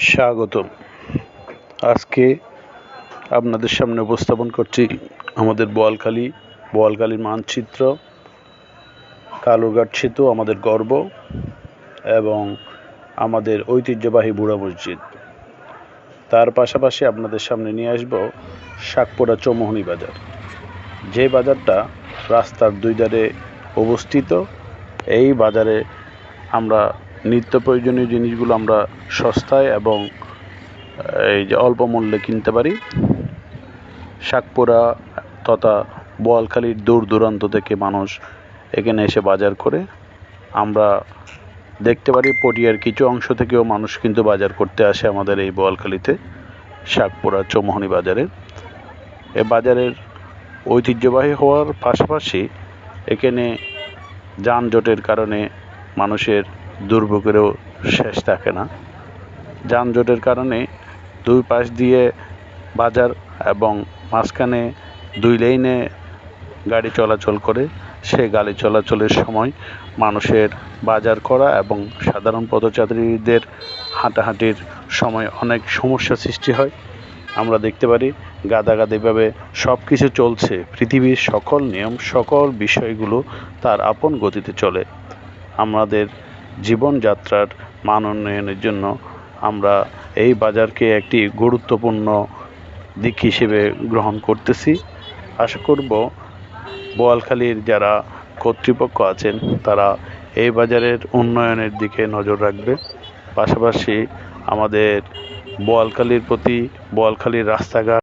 স্বাগতম। আজকে আপনাদের সামনে উপস্থাপন করছি আমাদের বোয়ালখালীর মানচিত্র, কালুরঘাট সেতু আমাদের গর্ব এবং আমাদের ঐতিহ্যবাহী বুড়া মসজিদ। তার পাশাপাশি আপনাদের সামনে নিয়ে আসব শাকপোড়া চৌমুহনী বাজার, যে বাজারটা রাস্তার দুই ধারে অবস্থিত। এই বাজারে আমরা নিত্য প্রয়োজনীয় জিনিসগুলো আমরা সস্তায় এবং এই যে অল্প মূল্যে কিনতে পারি। শাকপোড়া তথা বোয়ালখালীর দূর দূরান্ত থেকে মানুষ এখানে এসে বাজার করে। আমরা দেখতে পারি পটিয়ার কিছু অংশ থেকেও মানুষ কিন্তু বাজার করতে আসে আমাদের এই বোয়ালখালীতে শাকপোড়া চৌমুহনী বাজারে। এ বাজারের ঐতিহ্যবাহী হওয়ার পাশাপাশি এখানে যানজটের কারণে মানুষের দুর্ভোগেরও শেষ থাকে না। যানজটের কারণে দুই পাশ দিয়ে বাজার এবং মাঝখানে দুই লেনে গাড়ি চলাচল করে। সে গাড়ি চলাচলের সময় মানুষের বাজার করা এবং সাধারণ পথযাত্রীদের হাঁটাহাঁটির সময় অনেক সমস্যা সৃষ্টি হয়। আমরা দেখতে পারি গাদাগাদিভাবে সব কিছু চলছে। পৃথিবীর সকল নিয়ম, সকল বিষয়গুলো তার আপন গতিতে চলে। আমাদের জীবনযাত্রার মান উন্নয়নের জন্য আমরা এই বাজারকে একটি গুরুত্বপূর্ণ দিক হিসেবে গ্রহণ করতেছি। আশা করব বোয়ালখালীর যারা কর্তৃপক্ষ আছেন তারা এই বাজারের উন্নয়নের দিকে নজর রাখবে। পাশাপাশি আমাদের বোয়ালখালীর রাস্তাঘাট